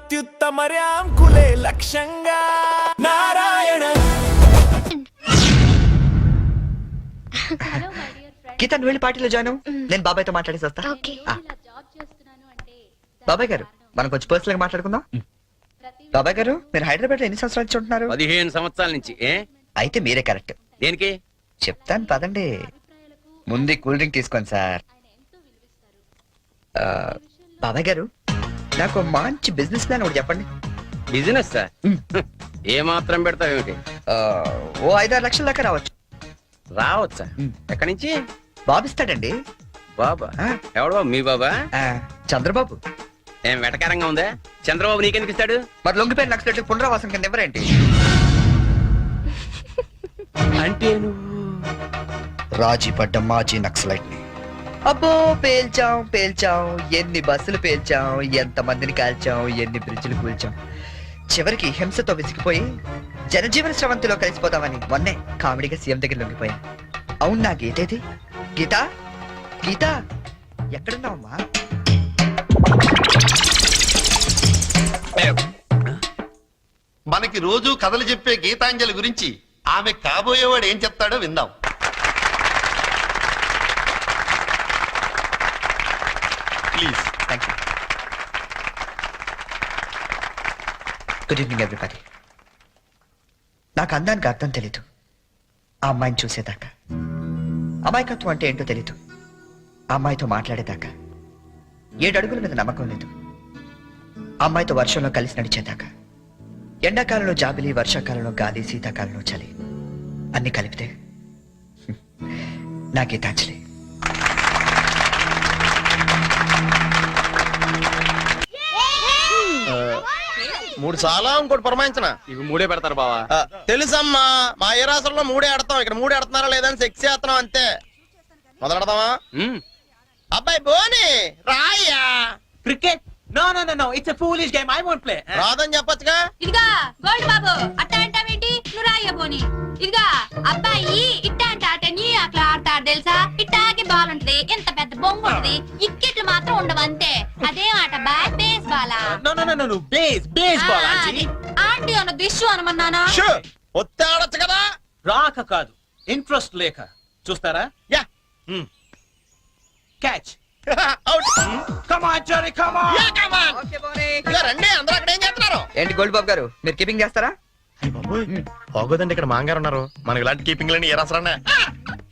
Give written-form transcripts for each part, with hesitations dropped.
అత్యుత్తమర్యాం కులే లక్ష్యంగా నారాయణ. గీత నువ్వు వెళ్ళి పార్టీలో జాయిన్ నేను బాబాయ్తో మాట్లాడేసి వస్తా. బాబాయ్ గారు మనం కొంచెం పర్సనల్ గా మాట్లాడుకుందాం. బాబాయ్ గారు మీరు హైదరాబాద్ లో ఎన్ని సంవత్సరాల నుంచి ఉంటున్నారు? 15 సంవత్సరాల నుంచి. అయితే మీరే కరెక్ట్. దేనికి? చెప్తాను పదండి. ముందు కూల్ డ్రింక్ తీసుకోండి సార్. బాబాయ్ గారు నాకు మంచి బిజినెస్ ప్లాన్ ఒకటి చెప్పండి. Business sir? ఏ మాత్రం పెడతావు ఏమిటి? ఓ 5-6 లక్షల దాకా రావచ్చు. రావచ్చా? ఎక్కడి నుంచి? బాబిస్తాడండి. బాబా? ఎవడు బాబు? మీ బాబా? చంద్రబాబు. ఏం వెటకారంగా ఉందా? చంద్రబాబు నీకెందుకు ఇస్తాడు? మరి లొంగిపోయిన నక్సలైట్ పునరావాసం కింద ఎవరేంటి? అంటే నువ్వు రాజీ పడ్డ మాజీ నక్సలైట్ ని. అబ్బో పేల్చాం ఎన్ని బస్సులు పేల్చాం, ఎంత మందిని కాల్చాం, ఎన్ని బ్రిడ్జిలు కూల్చాం. చివరికి హింసతో విసిగిపోయి జనజీవన స్రవంతిలో కలిసిపోతామని మొన్నే కామెడీగా సీఎం దగ్గర లొంగిపోయా. అవును నా గీతేది? గీతా గీతా ఎక్కడున్నావమ్మా? మనకి రోజు కథలు చెప్పే గీతాంజలి గురించి ఆమె కాబోయేవాడు ఏం చెప్తాడో విందాం. Please. Thank you. Good evening everybody. నాకు అందానికి అర్థం తెలీదు ఆ అమ్మాయిని చూసేదాకా. అమాయకత్వం అంటే ఏంటో తెలీదు ఆ అమ్మాయితో మాట్లాడేదాకా. 7 అడుగుల మీద నమ్మకం లేదు ఆ అమ్మాయితో వర్షంలో కలిసి నడిచేదాకా. ఎండాకాలంలో జాబిలి, వర్షాకాలంలో గాలి, శీతాకాలంలో చలి అన్ని కలిపితే నా గీతాంజలి. మూడు చాలా ఇంకోటి పురమాయించిన. ఇవి 3 పెడతారు బావా. తెలుసమ్మా, మా ఏ రాష్ట్రంలో 3 ఆడతాం, ఇక్కడ 3 ఆడుతున్నారా లేదని సెక్స్ చేస్తున్నాం అంతే. మొదలెడతావా? అబ్బాయి బోని రాయ్యా. Cricket? No, it's a foolish game. I won't play. రాదని చెప్పొచ్చుగా. ఇదిగా గోల్డ్ బాబు అట్ట అంటావేంటి? నువ్వు రాయ్య పోని. ఇదిగా అబ్బాయి ఇట్ట అంటే ఆట నీ అట్లా ఆడతాడు తెలుసా? ఇట్టాకి బాల్ ఉంటది, ఎంత పెద్ద బొంగు ఉంటది, ఇక్కెట్లు మాత్రం ఉండవు అంతే. అదేం ఆట base Bala? No. Baseball, auntie. Aunty అన్నది ఇష్యూ అనమన్నానా? ఒత్తి ఆడొచ్చు కదా. రాక కాదు, ఇంట్రెస్ట్ లేక. చూస్తారా? Yeah. Catch. Out. Come on, Jerry, come on. Yeah, come on. ఇదిగో రండి, అందరూ అక్కడ ఏం చేస్తున్నారు? ఏంటి గోల్డ్ బాబు గారు మీరు కీపింగ్ చేస్తారా? బాగోదండి, ఇక్కడ మాంగారు ఉన్నారు. మనకి ఇలాంటి కీపింగ్ లేని ఏ రాసరానే.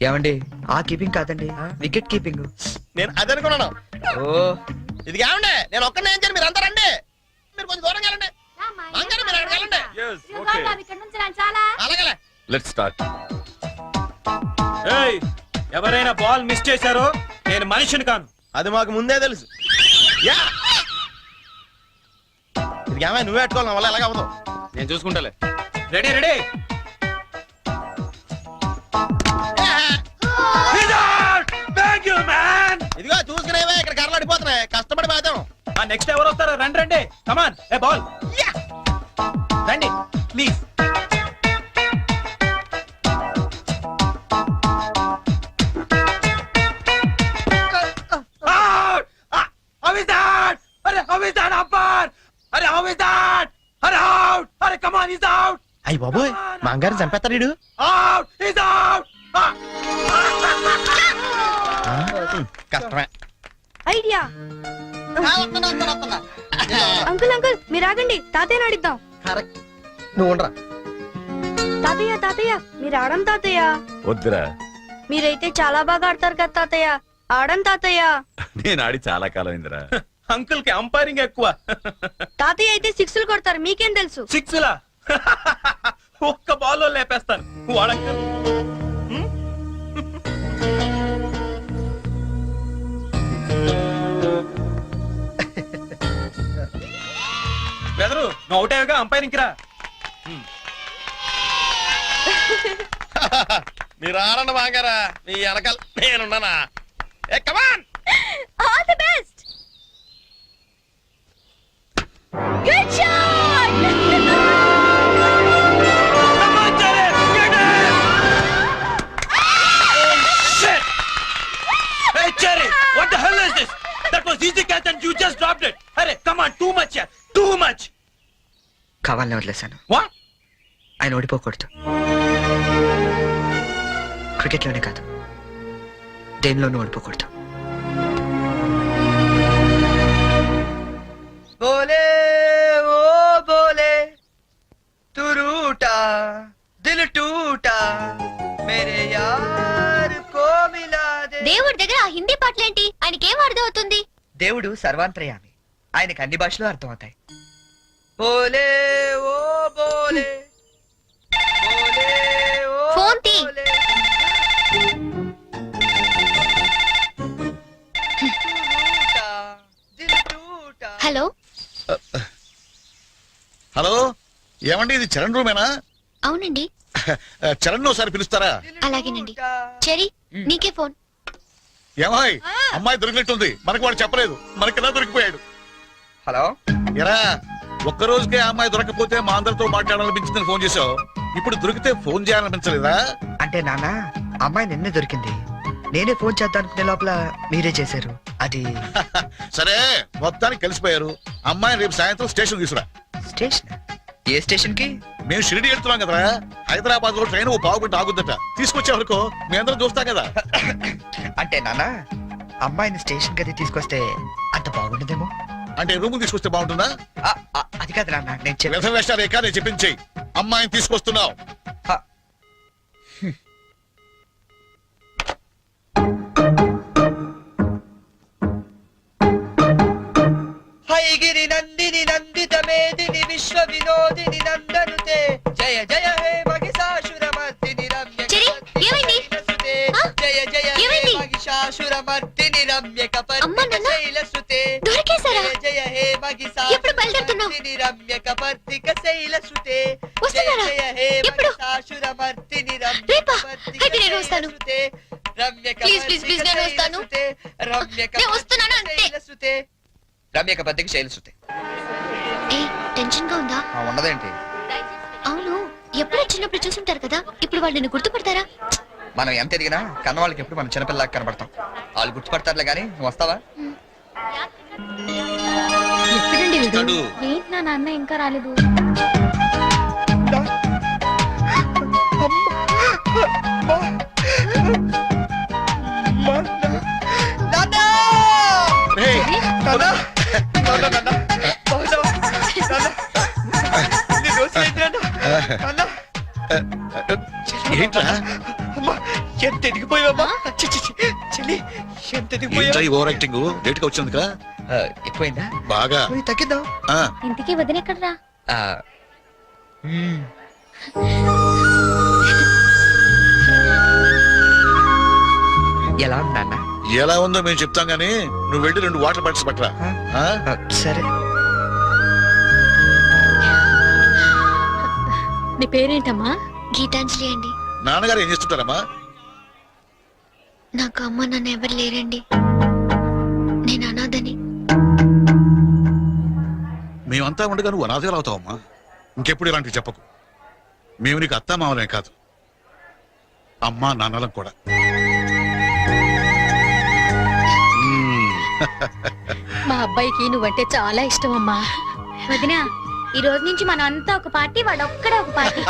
ఏమండి ఆ కీపింగ్ కాదండి, వికెట్ కీపింగ్. నేను అదే అనుకున్నాను. ఓ ఇది ఏమండి, నేను ఒక్కనే ఏం చేయను, మీరు అంతా రండి. మీరు కొంచెం దూరం వెళ్ళండి. మాంగారు మీరు అక్కడికి వెళ్ళండి. ఇదిగో గోల్డ్ బాబు ఇక్కడ నుంచి రండి చాలా. అలాగే. Let's start. ఏయ్, ఎవరైనా బాల్ మిస్ చేశారో నేను మనిషిని కాను. అది మాకు ముందే తెలుసు. యా. ఇది ఏమై నువ్వే పెట్టుకోవాలి, నా వల్ల ఎలాగ అవ్వదు. నేను చూసుకుంటాలే. రెడీ. ఇదిగో చూసుకునేవే, ఇక్కడ కర్రలు అడిపోతున్నాయి, కష్టపడి పోతాం. నెక్స్ట్ ఎవరు వస్తారో రండి. కమాన్, ఏ బాల్ రండి ప్లీజ్. అయ్యి బాబోయ్, మాంగారు చంపేస్తాడు. కష్టమే. ఐడియా. అంకుల్ మీరు ఆగండి, తాతయ్య ఆడిద్దాం. కరెక్ట్, నువ్వు ఉండరా. తాతయ్య మీరు ఆడం తాతయ్య. వద్దురా, మీరైతే చాలా బాగా ఆడతారు కదా తాతయ్య. ఆడం తాతయ్య. నేను ఆడి చాలా కాలం అయిందిరా. అంకుల్ కి అంపైరింగ్ ఎక్కువ. తాతయ్య అయితే 6లు కొడతారు, మీకేం తెలుసు? 6లా? ఒక్క బాల్లో లేపేస్తాను వాడంకల్. బెదరు నువ్వు అవుటేగా అంపైరింగ్ రా. మీరు ఆడండి మాంగారా, మీ వెనకాల నేనున్నానా. ఏ come on. All the best. Good shot. Hey Jerry, what the hell is this? That was easy catch and you just dropped it. Hey, come on, too much here. Too much. కావాలని వదిలేశాను. వాట్? ఆయన ఓడిపోకూడదు. క్రికెట్లోనే కాదు, దేనిలోనూ ఓడిపోకూడదు. బోలే ఓ బోలే తు రూటా దిల్ టూటా మేరే యార్ కో మిలా they. దేవుడి దగ్గర ఆ హిందీ పాటలేంటి? ఆయనకేం అర్థం అవుతుంది? దేవుడు సర్వాంతర్యామి, ఆయనకు అన్ని భాషలు అర్థమవుతాయి. బోలే ఓ బోలే బోలే ఓ ఫోన్ తీ. బోలే. టూటా, దిల్ టూటా. హలో, హలో, ఏమండి ఇది చరణ్ రూమేనా? అవునండి. చరణ్ ఒకసారి పిలుస్తారా? అలాగేనండి. చెరీ, నీకే ఫోన్. ఏమాయ్, అమ్మాయి దొరికినట్టుంది. మనకు వాడు చెప్పలేదు, మనకెలా దొరికిపోయాడు? హలో, ఎరా, ఒక్క రోజుకే ఆ అమ్మాయి దొరకపోతే మా అందరితో మాట్లాడాలనిపించిందని ఫోన్ చేసావు. ఇప్పుడు దొరికితే ఫోన్ చేయాలనిపించలేదా? అంటే నాన్న, అమ్మాయి నిన్నే దొరికింది. నేనే ఫోన్ చేద్దాం అనుకునే లోపల మీరే చేశారు. అది సరే, మొత్తానికి కలిసిపోయారు. అమ్మాయిని రేపు సాయంత్రం స్టేషన్ తీసుకురా. స్టేషన్? ఏ స్టేషన్ కి? మేము షిరిడి వెళ్తున్నాం కదరా. హైదరాబాద్ లో ట్రైన్ ఓ పావు గంట ఆగుద్దట. తీసుకొచ్చే వరకు మీ అందరం చూస్తాం కదా. అంటే నాన్న, అమ్మాయిని స్టేషన్ గది తీసుకొస్తే అంత బాగుండదేమో. అంటే రూమ్ తీసుకొస్తే బాగుంటుందా? అది కాదు నాన్న, నేను చెప్పి వ్యర్థ వేషాలు ఎక్క నేను చెప్పించేయి. అమ్మాయిని తీసుకొస్తున్నావు. హైగిరి నందిని నందిత మేదిని విశ్వ వినోదిని నందనుతే జయ జయ హే మహిషాసురమర్దిని రమ్య చెరీ, ఏమైంది? ఆ? జయ జయ హే ఏమైంది? మహిషాసురమర్దిని రమ్య అమ్మా, నాన్న, శైలసుతే దొరికేశారా? జయ జయ హే ఎప్పుడు బయలుదేరుతున్నావ్? మహిషాసురమర్దిని రమ్య కపర్దిక శైలసుతే వస్తున్నారా? జయ జయ హే ఎప్పుడు? మహిషాసురమర్దిని రమ్య రేపా? కపర్దిక అయితే నేను వస్తాను. శైలసుతే రమ్య ప్లీజ్, ప్లీజ్, ప్లీజ్, నేను వస్తాను. శైలసుతే రమ్య నేను వస్తున్నాను అంతే. శైలసుతే రమ్య కపర్దిక శైలసుతే. ఏ, టెన్షన్ గా ఉందా? ఉన్నదేంటి? అవును, ఎప్పుడో చిన్నప్పుడు చూసుంటారు కదా, ఇప్పుడు వాళ్ళు నిన్ను గుర్తుపడతారా? మనం ఎంత ఎదిగినా కన్న వాళ్ళకి ఎప్పుడు మనం చిన్నపిల్లలాగా కనబడతాం. వాళ్ళు గుర్తుపడతారులే గానీ, నువ్వు వస్తావా? ఎప్పుడండి ఇతడు. ఏంటి నా నాన్న ఇంకా రాలేదు? రేయ్, ఏంట్రా? ఎంత ఎదిగిపోయావమ్మా? చెల్లి, ఎంత ఏంట్రా ఈ ఓవర్ యాక్టింగ్? లేట్ గా వచ్చింది కదా. ఎక్కువైందా? బాగా తగ్గిద్దాం. ఆ, ఇంటికి వదినెక్కడరా? ఎలా ఉంది నాన్న? ఎలా ఉందో మేము చెప్తాం గానీ నువ్వు వెళ్ళి 2 వాటర్ బాటిల్స్ పట్టరా. ఆ? సరే. నీ పేరేంటమ్మా? గీతాంజలి అండి. నాన్నగారు ఏం చేస్తుంటారమ్మా? నాకు అమ్మ నాన్న ఎవరు లేరండి, నేను అనాథని. మేమంతా ఉండగా నువ్వు అనాథలు అవుతావమ్మా. ఇంకెప్పుడు ఇలాంటివి చెప్పకు. మేము నీకు అత్తా మామలే కాదు, అమ్మా నాన్నలం కూడా. మా అబ్బాయికి నువ్వంటే చాలా ఇష్టం అమ్మా. వదినా, ఈ రోజు నుంచి మనం అంతా ఒక పార్టీ, వాడు ఒక్కడే ఒక పార్టీ.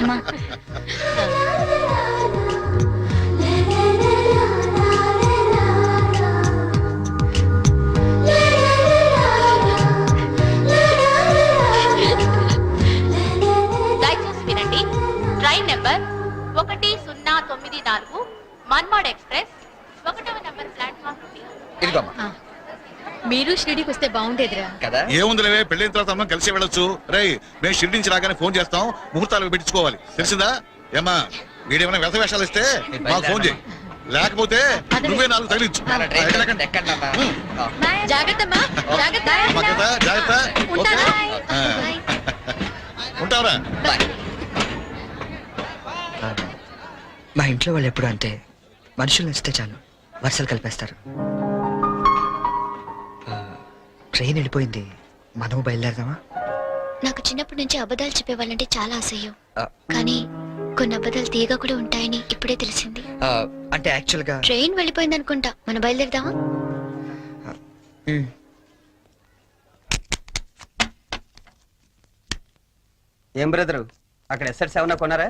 అమ్మా, దయచేసి వినండి. ట్రైన్ నెంబర్ 1094 మన్మాడ్ ఎక్స్ప్రెస్ 1వ నెంబర్ ప్లాట్ఫామ్ నుండి. ఇదిగోమ్మా. మీరు షిరిడీకి వస్తే బాగుండేదిరా కదా? ఏముందిలేవే, పెళ్ళైన తర్వాత మనం కలిసి వెళ్ళొచ్చు. రేయ్, మేము షిరిడి నుంచి రాగానే ఫోన్ చేస్తాం, ముహూర్తాలు పెట్టించుకోవాలి. తెలిసిందా? ఏమ్మా, వీడేమైనా వ్యర్థ వేషాలు ఇస్తే మాకు ఫోన్ చేయి, లేకపోతే నువ్వే 4 తగిలించు. నాన్న, ట్రైన్ ఎక్కడెక్కడ? ఎక్కండి నాన్న. జాగ్రత్త జాగ్రత్త. జాగ్రత్త. ఓకే. ఆ. ఉంటావరా? మా ఇంట్లో వాళ్ళు ఎప్పుడు అంతే, మనుషులు నచ్చితే చాలు వరుసలు కలిపేస్తారు. ట్రైన్ వెళ్ళిపోయింది, మనము బయలుదేరదామా? నాకు చిన్నప్పటి నుంచి అబద్ధాలు చెప్పేవాళ్ళంటే చాలా అసహ్యం, ఆ, కానీ కొన్ని అబద్ధాలు తీయగా కూడా ఉంటాయని ఇప్పుడే తెలిసింది. అంటే యాక్చువల్ గా ట్రైన్ వెళ్ళిపోయింది అనుకుంటా, మనం బయలుదేరదామా? ఏం బ్రదరు అక్కడ ఎస్ఎట్స్ ఏమన్నా కొన్నారా?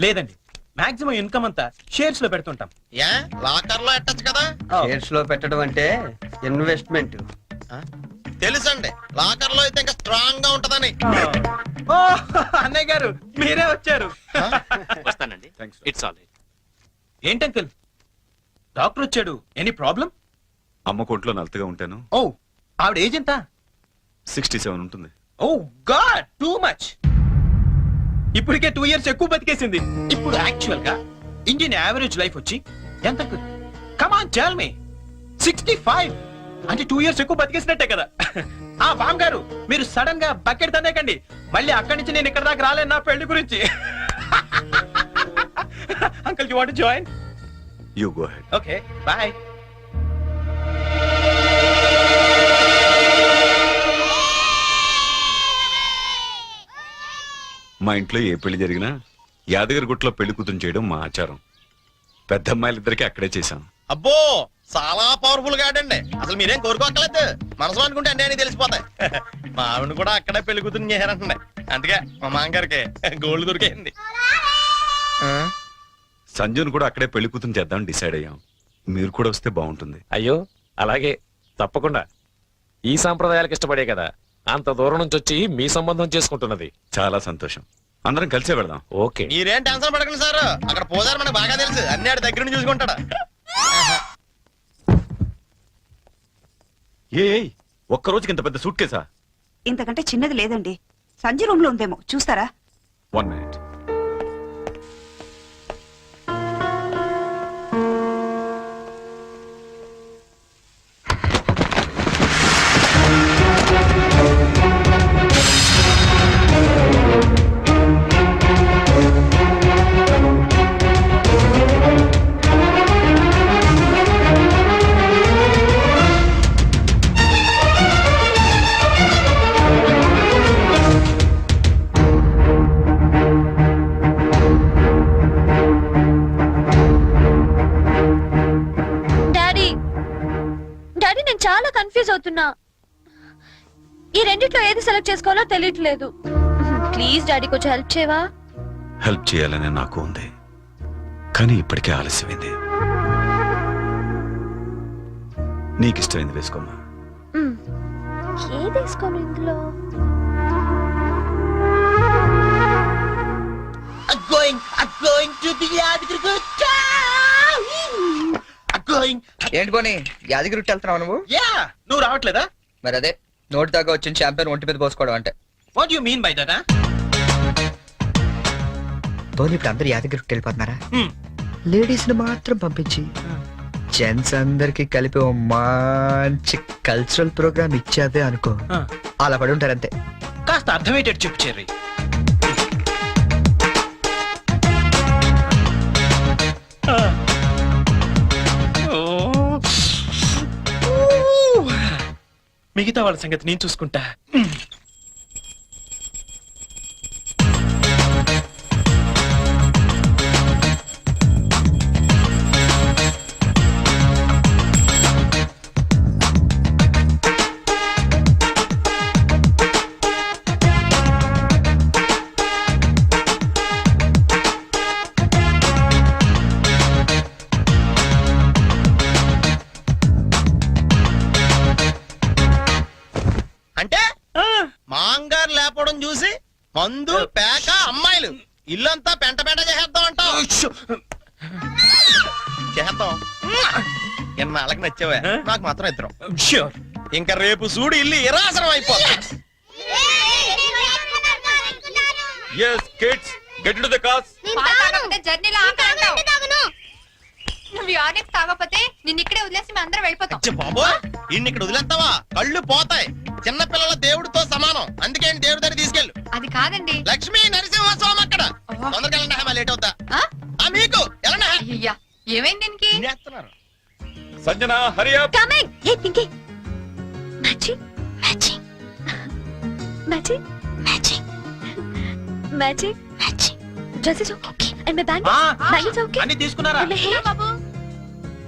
లేదండి, మాక్సిమం ఇన్కమ్ అంతా షేర్స్ లో పెడుతుంటాం. ఏ లాకర్ లో ఎట్టచ్చు కదా? షేర్స్ లో పెట్టడం అంటే ఇన్వెస్ట్మెంట్. తెలుసండి, లాకర్ లో అయితే ఇంకా స్ట్రాంగ్ గా ఉంటదని. అన్నయ్య గారు మీరే వచ్చారు. వస్తానండి. It's all right. ఏంటి అంకుల్, డాక్టర్ వచ్చాడు, ఎనీ ప్రాబ్లం? అమ్మ కొంట్లో నలతగా ఉంటాను. ఓ, ఆవిడ ఏజ్ ఎంత? 67 ఉంటుంది. ఓ గాడ్, టూ మచ్. ఇప్పటికే 2 years ఎక్కువ బతికేసింది. ఇప్పుడు యాక్చువల్ గా ఇండియన్ యావరేజ్ లైఫ్ వచ్చి ఎంత? Come on tell me. 65 అంటే 2 years ఎక్కువ బతికేసినట్టే కదా. ఆ బామ్ గారు, మీరు సడన్ గా బకెట్ తనేకండి. మళ్ళీ అక్కడి నుంచి నేను ఇక్కడ దాకా రాలేను నా పెళ్లి గురించి. Uncle you want to join? You go head. Okay, bye. మా ఇంట్లో ఏ పెళ్లి జరిగినా యాదగిరి గుట్లో పెళ్లి కూతురు చేయడం మా ఆచారం. పెద్ద అమ్మాయిలిద్దరికి అక్కడే చేశాం. అబ్బో, చాలా పవర్ఫుల్ గాడండి. అసలు మీరేం కోరుకోక్కర్లేదు, మనసులో అనుకుంటే అన్నీ అని తెలిసిపోతాయి. మా ఆవిడ కూడా అక్కడే పెళ్లి కూతురు చేశారంటండి. అందుకే మా మామగారికి గోల్డ్ దొరికింది. సంజును కూడా అక్కడే పెళ్లి కూతురు చేద్దామని డిసైడ్ అయ్యాం. మీరు కూడా వస్తే బాగుంటుంది. అయ్యో అలాగే, తప్పకుండా. ఈ సాంప్రదాయాలకు ఇష్టపడే కదా అంత దూరం నుంచి వచ్చి మీ సంబంధం చేసుకుంటున్నది. చాలా సంతోషం. అందరం కలిసే వెళదాం. ఓకే. మీరేం టెన్షన్ పడకండి సార్, అక్కడ పోదారు మనకు బాగా తెలుసు. అన్ని ఆడి దగ్గర నుంచి చూసుకుంటాడు. ఒక్క రోజుకి ఇంత పెద్ద సూట్ కేసా? ఇంతకంటే చిన్నది లేదండి. సంజయ్ రూమ్ లో ఉందేమో, చూస్తారా? 1 minute. డాడీ నేను చాలా కన్ఫ్యూజ్ అవుతున్నా. ఈ రెండిట్లో ఏది సెలెక్ట్ చేసుకోవాలో తెలియట్లేదు. ప్లీజ్ డాడీ కొంచెం హెల్ప్ చేయవా? హెల్ప్ చేయాలనే నాకు ఉంది, కానీ ఇప్పటికే ఆలస్యమైంది. నీకు ఇష్టమైంది వేసుకోమ్మా. ఏది వేసుకోను ఇందులో? ఏంటి పోనీ యాదగిరి వెళ్తున్నావు నువ్వు? యా, నువ్వు రావట్లేదా? మరి అదే నోటి దాకా వచ్చిన చాంపియన్ ఒంటి మీద పోసుకోవడం అంటే. What you mean by that? పోనీ ఇప్పుడు అందరు యాదగిరి వెళ్ళిపోతున్నారా? లేడీస్ ని మాత్రం పంపించి జెంట్స్ అందరికి కలిపి ఓ మంచి కల్చరల్ ప్రోగ్రామ్ ఇచ్చావే అనుకో, అలా పడి ఉంటారంతే. కాస్త అర్థమయ్యేటట్టు చెప్పు చెర్రీ. మిగతా వాళ్ళ సంగతి నేను చూసుకుంటా. అంటే మాంగారు లేపడం చూసి మందు పేక అమ్మాయిలు ఇల్లంతా పెంట పెంట చేసేద్దాం అంటావు. చేద్దాం. ఎన్నాళ్ళకి నచ్చావే, నాకు మాత్రం ఇద్దరం. ష్యూర్. ఇంకా రేపు చూడు ఇల్లు ఇరాసనం అయిపోతా. Yes, kids, get into the cars. జర్నీలో నువ్వు యూనిక్ తాగకపోతే నిన్ను ఇక్కడే వదిలేసి మేము అందరం వెళ్ళిపోతాం. బాబో, ఇన్ని ఇక్కడ వదిలేస్తావా? కళ్ళు పోతాయి. చిన్న పిల్లల దేవుడితో సమానం, అందుకే దేవుడి దగ్గర తీసుకెళ్ళు. అది కాదండి. లక్ష్మీ నరసింహస్వామి అక్కడ. తొందరగా వెళ్ళండి, లేట్ అవుతా. మీకు అయ్యా, ఏమైంది దీనికి? చేస్తున్నారు. Sanjana, hurry up. కమింగ్. ఏ Pinky, matching matching matching matching matching matching dress is okay and my band is okay. అన్ని తీసుకున్నారా? బాబు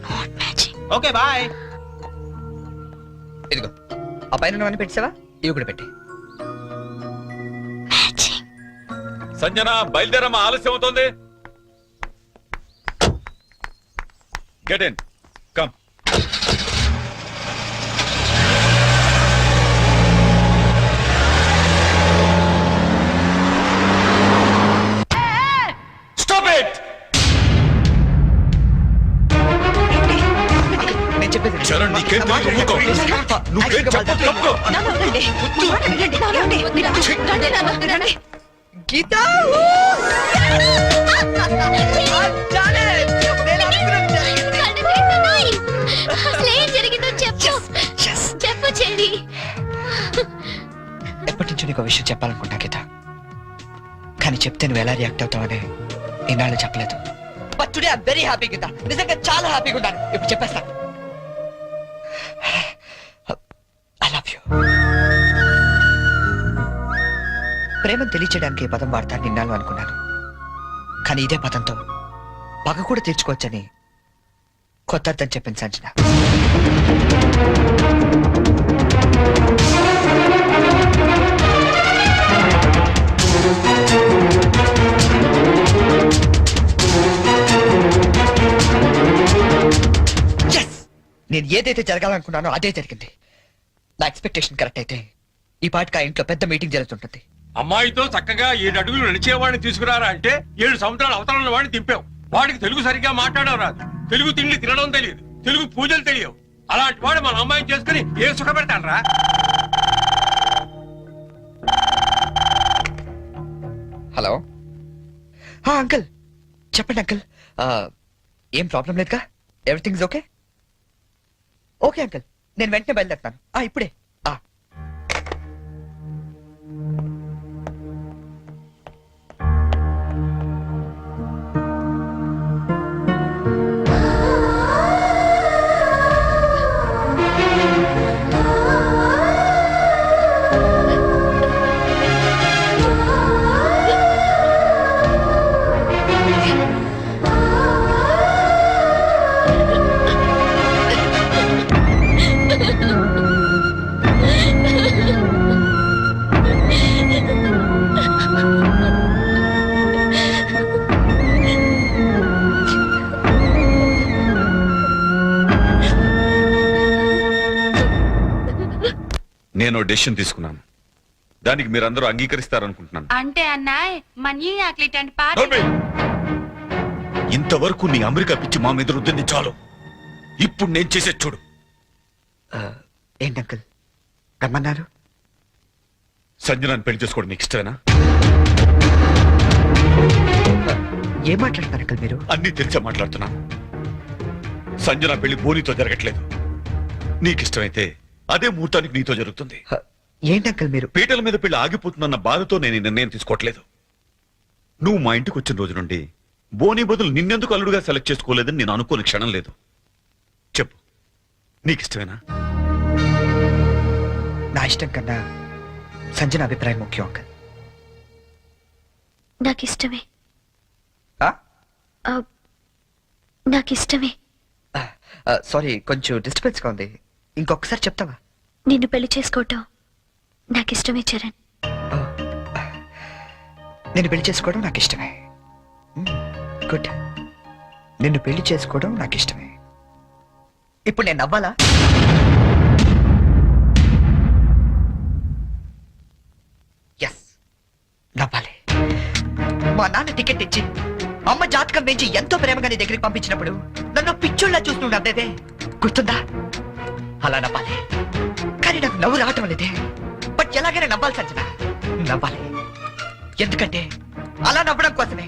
నాట్ మ్యాచింగ్. Okay bye. ఇదిగో ఆ పైన పెట్టావా? ఇవి కూడా పెట్టి. మ్యాచింగ్ సంజన బయలుదేరమ్మా, ఆలస్యం అవుతోంది. Get in, come. Stop it. నేను చెప్పేది చరణ్, నీకేం తెలియదు, ఊరుకో. నువ్వేం చెప్పొద్దు, తప్పుకో. గీత అసలేం జరిగిందో చెప్పు. చెప్పు చెల్లి. ఎప్పటి నుంచో నీకు విషయం చెప్పాలనుకుంటా గీత, కానీ చెప్తే నువ్వు ఎలా రియాక్ట్ అవుతావని ఇన్నాళ్ళు చెప్పలేదు. But today I'm very happy Geetha, నిజంగా చాలా హ్యాపీగా ఉన్నాను. ఇప్పుడు చెప్పేస్తాను. I love you. ప్రేమను తెలియచేయడానికి ఈ పదం వాడతాను నిన్నాళ్ళు అనుకున్నాను, కానీ ఇదే పదంతో పగ కూడా తీర్చుకోవచ్చని కొత్త అర్థం చెప్పింది సంజన. నేను ఏదైతే జరగాలనుకున్నానో అదే జరిగింది. నా ఎక్స్పెక్టేషన్ కరెక్ట్ అయితే ఈ పాటికి ఆ ఇంట్లో పెద్ద మీటింగ్ జరుగుతుంటుంది. అమ్మాయితో చక్కగా 7 అడుగులు నడిచేవాడిని తీసుకురారా అంటే 7 సంవత్సరాల అవతల వాడిని దింపావు. వాడికి తెలుగు సరిగ్గా మాట్లాడడం రాదు, తెలుగు తిండి తినడం తెలియదు, తెలుగు పూజలు తెలియవు. అలాంటి వాడు మన అమ్మాయిని చేసుకుని ఏం సుఖపెడతానరా? హలో అంకుల్, చెప్పండి అంకుల్. ఏం ప్రాబ్లం లేదుగా? Everything okay? ఓకే అంకుల్, నేను వెంటనే బయలుదేరుతాను. ఇప్పుడే. నేను డెసిషన్ తీసుకున్నాను, దానికి మీరందరూ అంగీకరిస్తారనుకుంటున్నాను. అంటే అన్నాయ్ మనీ అట్లీటంటి పాట నోర్మి! ఇంతవరకు నీ అమెరికా పిచ్చి మా మీద రుద్దింది చాలు. ఇప్పుడు నేను చేసే చూడు. ఏంటి అంకుల్ రమ్మన్నారు? సంజనాన్ని పెళ్లి చేసుకోవడం నీకు ఇష్టమేనా? ఏం మాట్లాడతారు అంకుల్ మీరు? అన్నీ తెలిసే మాట్లాడుతున్నాను. సంజన పెళ్లి బోనితో జరగట్లేదు. నీకిష్టమైతే అదే ముహూర్తానికి నీతో జరుగుతుంది. ఏంటి అంకుల్ మీరు? పీటల మీద పెళ్లి ఆగిపోతుందన్న బాధతో నేను ఈ నిర్ణయం తీసుకోవట్లేదు. నువ్వు మా ఇంటికి వచ్చిన రోజు నుండి బోని బదులు నిన్నెందుకు అల్లుడుగా సెలెక్ట్ చేసుకోలేదని నేను అనుకోని క్షణం లేదు. చెప్పు, నీకిష్టమేనా? నా ఇష్టం కన్నా సంజన అభిప్రాయం ముఖ్యం అంకుల్. నాకిష్టమే. నాకిష్టమే. సారీ, కొంచెం డిస్టర్బెన్స్ గా ఉంది. ఇంకొకసారి చెప్తావా? నిన్ను పెళ్లి చేసుకోవటం నాకిష్టమే చరణ్. నిన్ను పెళ్లి చేసుకోవడం నాకు ఇష్టమే. గుడ్. నిన్ను పెళ్లి చేసుకోవడం నాకు ఇష్టమే. ఇప్పుడు నేను నవ్వాలా? ఎస్, నవ్వాలి. మా నాన్న టికెట్ ఇచ్చి అమ్మ జాతకం వేయించి ఎంతో ప్రేమగా నీ దగ్గరికి పంపించినప్పుడు నన్ను పిచ్చోళ్ళ చూస్తూ నవ్వేదే గుర్తుందా? అలా నవ్వాలి. కానీ నాకు నవ్వు రావటం లేదే. బట్ ఎలాగైనా నవ్వాలి సంజన, నవ్వాలి. ఎందుకంటే అలా నవ్వడం కోసమే,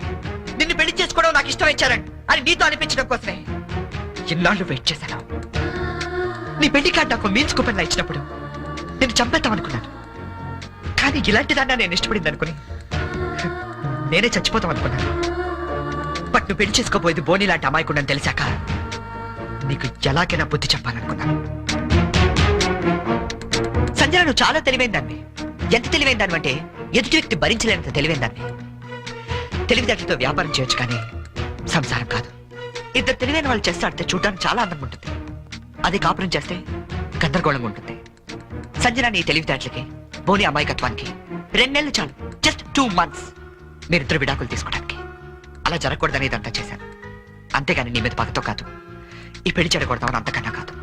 నిన్ను పెళ్లి చేసుకోవడం నాకు ఇష్టం ఇచ్చారని అని నీతో అనిపించడం కోసమే ఎన్నాళ్ళు వెయిట్ చేశాను. నీ పెళ్లి కార్డు నాకు మీన్స్ కూపన్లా ఇచ్చినప్పుడు నేను చంపేద్దాం అనుకున్నాను. కానీ ఇలాంటి దాన్ని నేను ఇష్టపడింది అనుకుని నేనే చచ్చిపోతాం అనుకున్నాను. బట్ నువ్వు పెళ్లి చేసుకోబోయేది బోని లాంటి అమాయకుండా తెలిసాక నీకు ఎలాగైనా బుద్ధి చెప్పాలనుకున్నాను. సంజన, నువ్వు చాలా తెలివైన దాన్ని. ఎంత తెలివైన దాన్ని అంటే ఎదుటి వ్యక్తి భరించలేనంత తెలివైన దాన్ని. తెలివితేటలతో వ్యాపారం చేయొచ్చు కానీ సంసారం కాదు. ఇద్దరు తెలివైన వాళ్ళు చేస్తే ఆడితే చూడడానికి చాలా అందంగా ఉంటుంది. అది కాపురం చేస్తే గందరగోళంగా ఉంటుంది. సంజన నీ తెలివితేటలకి బోని అమాయకత్వానికి 2 నెలలు చాలు. Just 2 months. మీరిద్దరు విడాకులు తీసుకోవడానికి. అలా జరగకూడదని ఇదంతా చేశాను. అంతేగాని నీ మీద పగతో కాదు, ఈ పెళ్లి చెడకూడదామని అంతకన్నా కాదు.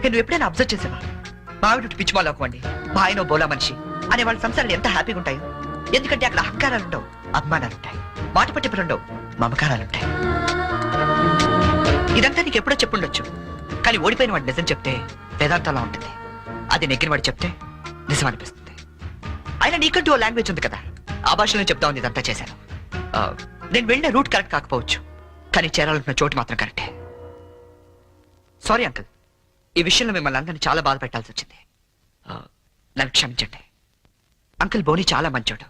నువ్వు ఎప్పుడైనా అబ్జర్వ్ చేసావా? మా ఆవిడ పిచ్చిమాలు అవ్వండి, మా ఆయన బోలా మనిషి అనే వాళ్ళ సంసారాలు ఎంత హ్యాపీగా ఉంటాయో. ఎందుకంటే అక్కడ అహంకారాలు ఉండవు, అభిమానాలు ఉంటాయి, మాట పట్టింపులు ఉండవు, మమకారాలు ఉంటాయి. ఇదంతా నీకు ఎప్పుడో చెప్పుండొచ్చు, కానీ ఓడిపోయిన వాడు నిజం చెప్తే వేదాంతంలా ఉంటుంది. అది నెగ్గిన వాడు చెప్తే నిజం అనిపిస్తుంది. అయినా నీకంటూ ఓ లాంగ్వేజ్ ఉంది కదా, ఆ భాషలో చెప్తామని ఇదంతా చేశాను. నేను వెళ్ళిన రూట్ కరెక్ట్ కాకపోవచ్చు, కానీ చేరాలనుకున్న చోటు మాత్రం కరెక్టే. సారీ అంకుల్, ఈ విషయంలో మిమ్మల్ని అందరినీ చాలా బాధ పెట్టాల్సి వచ్చింది. నన్ను క్షమించండి. అంకుల్ బోని చాలా మంచోడు.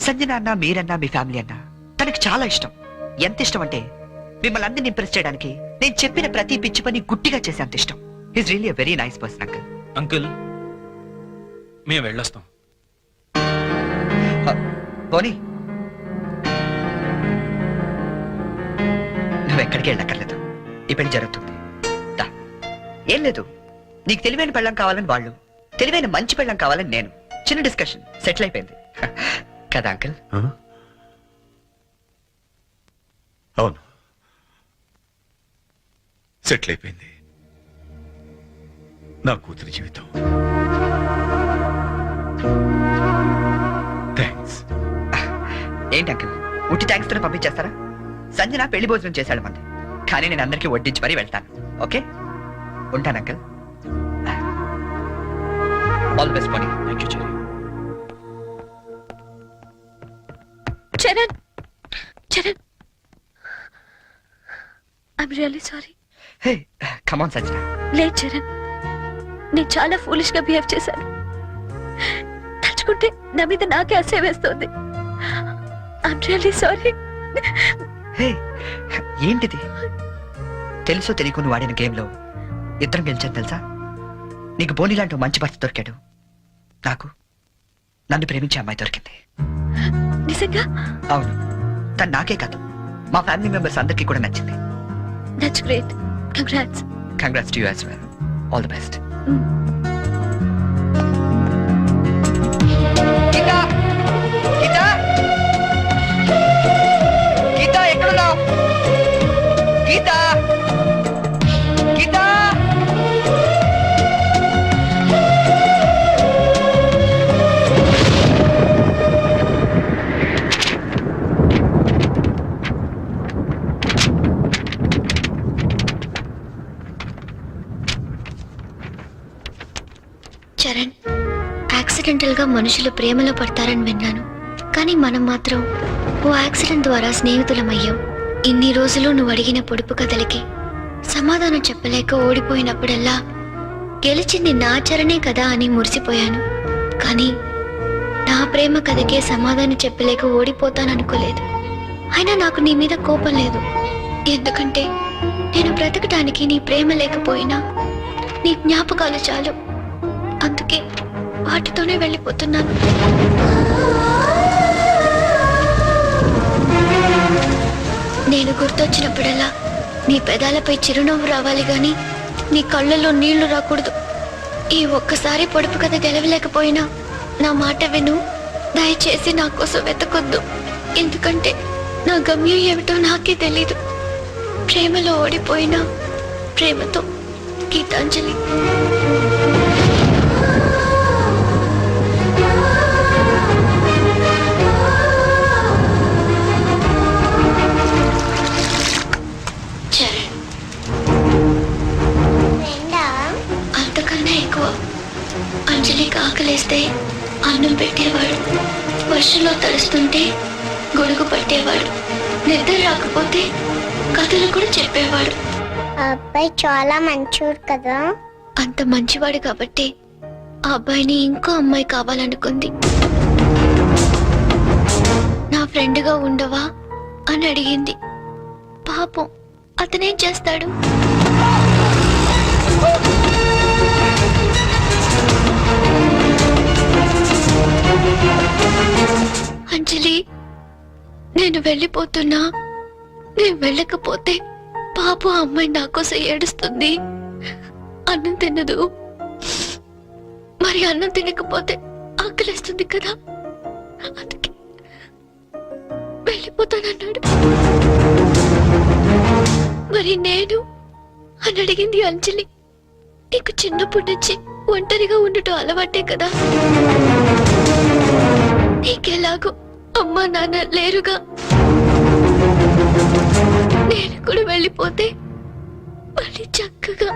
సంజన అన్న, మీరన్నా, మీ ఫ్యామిలీ అన్నా తనకి చాలా ఇష్టం. ఎంత ఇష్టం అంటే మిమ్మల్ని అందరినీ ఇంప్రెస్ చేయడానికి నేను చెప్పిన ప్రతి పిచ్చి పని గుట్టిగా చేసే అంత ఇష్టం. Is really very nice person uncle. Uncle మేము వెళ్ళొస్తాం. బోని, నువ్వు ఎక్కడికి వెళ్ళక్కర్లేదు, ఈ పెళ్లి జరుగుతుంది. దా. ఏం లేదు, నీకు తెలివైన పెళ్ళం కావాలని వాళ్ళు, తెలివైన మంచి పెళ్ళం కావాలని నేను. చిన్న డిస్కషన్ సెటిల్ అయిపోయింది కదా అంకుల్? అవును, సెటిల్ అయిపోయింది నా కూతురి జీవితం. థ్యాంక్స్. ఏంటి అంకుల్, ఉట్టి థ్యాంక్స్ తో పంపించేస్తారా? సంజన పెళ్లి భోజనం చేశాడు మంది, కానీ నేను అందరికీ వడ్డించి మరీ వెళ్తాను. ఓకే, ఉంటాను అంకుల్. ఆల్ బెస్ట్ పోనీ. Thank you cherry. Charan, Charan, I'm really sorry. Hey come on Sanjana. లేదు చరణ్, నేను చాలా ఫూలిష్ గా బిహేవ్ చేశాను. తలుచుకుంటే నా మీద నాకే అసహ్యం వేస్తుంది. I'm really sorry. హే ఏంటిది? తెలుసో తెలియకు నువ్వు ఆడిన గేమ్లో ఇద్దరం గెలిచాను తెలుసా? నీకు బోని లాంటి మంచి భర్త దొరికాడు, నాకు నన్ను ప్రేమించే అమ్మాయి దొరికింది. నిజంగా? అవును, తను నాకే కాదు మా ఫ్యామిలీ మెంబర్స్ అందరికీ కూడా నచ్చింది. That's great. Congrats. Congrats to you as well. All the best. Geetha, Geetha, Geetha ఎక్కడున్నావు? గీతా, గీతా. చరణ్, యాక్సిడెంటల్ గా మనుషులు ప్రేమలో పడతారని విన్నాను, కానీ మనం మాత్రం ఓ యాక్సిడెంట్ ద్వారా స్నేహితులమయ్యాం. ఇన్ని రోజులు నువ్వు అడిగిన పొడుపు కథలకి సమాధానం చెప్పలేక ఓడిపోయినప్పుడల్లా గెలిచింది నా చరణే కదా అని మురిసిపోయాను. కానీ నా ప్రేమ కథకే సమాధానం చెప్పలేక ఓడిపోతాననుకోలేదు. అయినా నాకు నీ మీద కోపం లేదు, ఎందుకంటే నేను బ్రతకడానికి నీ ప్రేమ లేకపోయినా నీ జ్ఞాపకాలు చాలు. అందుకే వాటితోనే వెళ్ళిపోతున్నాను. నేను గుర్తొచ్చినప్పుడల్లా నీ పెదాలపై చిరునవ్వు రావాలి గాని నీ కళ్ళల్లో నీళ్లు రాకూడదు. ఈ ఒక్కసారి పొడుపు కథ గెలవలేకపోయినా నా మాట విను. దయచేసి నా కోసం వెతకొద్దు, ఎందుకంటే నా గమ్యం ఏమిటో నాకే తెలీదు. ప్రేమలో ఓడిపోయినా ప్రేమతో, గీతాంజలి. అంతకన్నా ఎక్కువ అంజలికి ఆకలేస్తే అన్నం పెట్టేవాడు, వర్షంలో తడుస్తుంటే గొడుగు పట్టేవాడు, నిద్ర రాకపోతే కథలు కూడా చెప్పేవాడు. అబ్బాయి చాలా మంచివాడు కదా. అంత మంచివాడు కాబట్టి ఆ అబ్బాయిని ఇంకో అమ్మాయి కావాలనుకుంది. నా ఫ్రెండ్గా ఉండవా అని అడిగింది. పాపం అతనేం చేస్తాడు? అంజలి, నేను వెళ్ళిపోతున్నా. నేను వెళ్ళకపోతే పాపం అమ్మాయి నా కోసం ఏడుస్తుంది. అన్నం తినదు, మరి అన్నం తినకపోతే ఆకలిస్తుంది కదా, అందుకే వెళ్ళిపోతానన్నాడు. మరి నేను అని అడిగింది అంజలి. నీకు చిన్నప్పటి నుంచి ఒంటరిగా ఉండటం అలవాటే కదా, నీకెలాగో అమ్మా నాన్న లేరుగా, నేను కూడా వెళ్ళిపోతే మళ్ళీ చక్కగా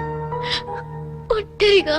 ఒంటరిగా